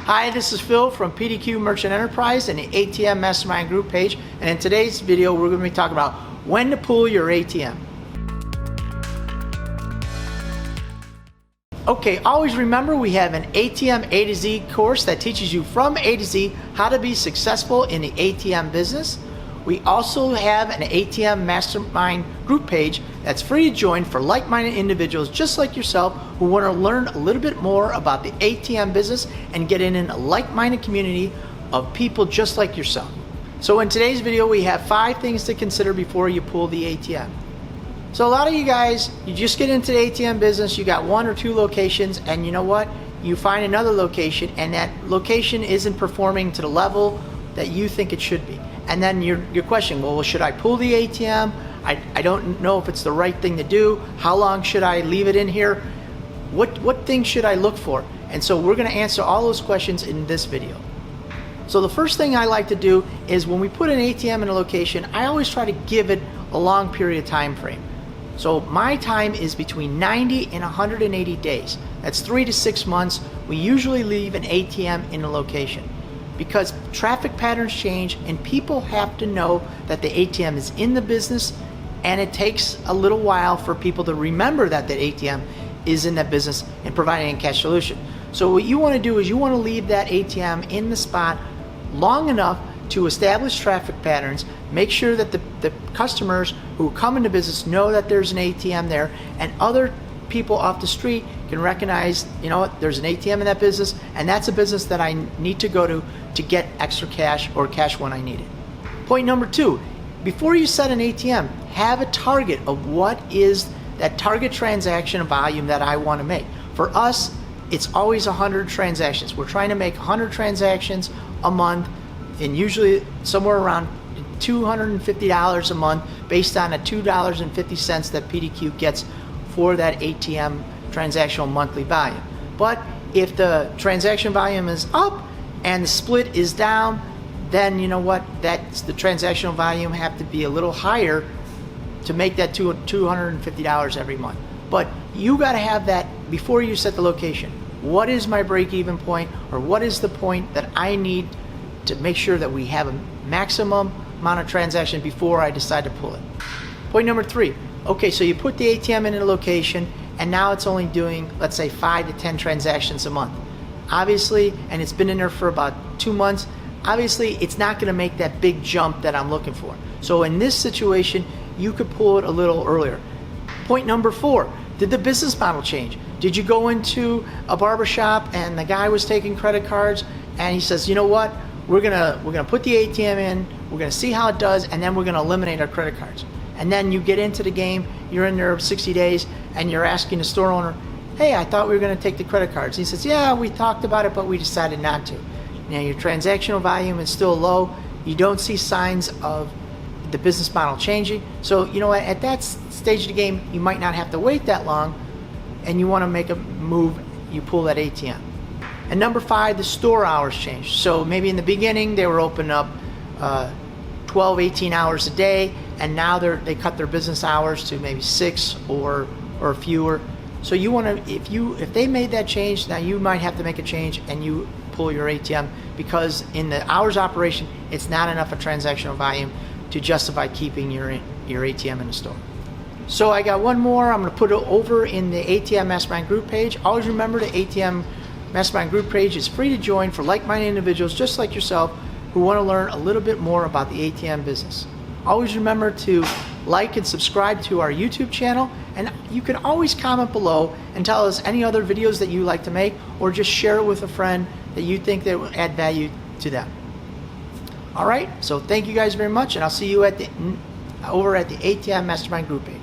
Hi, this is Phil from PDQ Merchant Enterprise and the ATM Mastermind Group page. And in today's video, we're going to be talking about when to pull your ATM. Okay, always remember we have an ATM A to Z course that teaches you from A to Z how to be successful in the ATM business. We also have an ATM Mastermind Group page that's free to join for like-minded individuals just like yourself who want to learn a little bit more about the ATM business and get in a like-minded community of people just like yourself. So in today's video, we have 5 things to consider before you pull the ATM. So a lot of you guys, you just get into the ATM business, you got 1 or 2 locations, and you know what? You find another location and that location isn't performing to the level that you think it should be. And then you're questioning, well, should I pull the ATM? I don't know if it's the right thing to do. How long should I leave it in here? What things should I look for? And so we're going to answer all those questions in this video. So the first thing I like to do is when we put an ATM in a location, I always try to give it a long period of time frame. So my time is between 90 and 180 days. That's 3 to 6 months. We usually leave an ATM in a location, because traffic patterns change and people have to know that the ATM is in the business, and it takes a little while for people to remember that the ATM is in that business and providing a cash solution. So what you want to do is you want to leave that ATM in the spot long enough to establish traffic patterns, make sure that the customers who come into business know that there's an ATM there, and other people off the street can recognize, you know what, there's an ATM in that business, and that's a business that I need to go to get extra cash or cash when I need it. Point number 2, before you set an ATM, have a target of what is that target transaction volume that I want to make. For us, it's always 100 transactions. We're trying to make 100 transactions a month, and usually somewhere around $250 a month based on a $2.50 that PDQ gets for that ATM transactional monthly volume. But if the transaction volume is up and the split is down, then you know what, that's the transactional volume have to be a little higher to make that $250 every month. But you got to have that before you set the location. What is my break-even point, or what is the point that I need to make sure that we have a maximum amount of transaction before I decide to pull it? Point number 3, okay, so you put the ATM in a location and now it's only doing, let's say, 5 to 10 transactions a month. Obviously, and it's been in there for about 2 months, obviously it's not going to make that big jump that I'm looking for. So in this situation, you could pull it a little earlier. Point number 4, did the business model change? Did you go into a barbershop and the guy was taking credit cards and he says, you know what, we're gonna put the ATM in, we're gonna see how it does, and then we're gonna eliminate our credit cards. And then you get into the game, you're in there 60 days, and you're asking the store owner, hey, I thought we were gonna take the credit cards. He says, yeah, we talked about it, but we decided not to. Now your transactional volume is still low, you don't see signs of the business model changing. So you know what, at that stage of the game, you might not have to wait that long, and you wanna make a move, you pull that ATM. And number 5, the store hours change. So maybe in the beginning they were open up 12, 18 hours a day, and now they cut their business hours to maybe 6 or fewer. So you want to, if they made that change, now you might have to make a change and you pull your ATM, because in the hours operation, it's not enough of transactional volume to justify keeping your ATM in the store. So I got one more. I'm going to put it over in the ATM Mastermind Group page. Always remember the ATM Mastermind Group page is free to join for like-minded individuals just like yourself who want to learn a little bit more about the ATM business. Always remember to like and subscribe to our YouTube channel, and you can always comment below and tell us any other videos that you like to make, or just share it with a friend that you think that will add value to them. All right, so thank you guys very much, and I'll see you over at the ATM Mastermind Group page.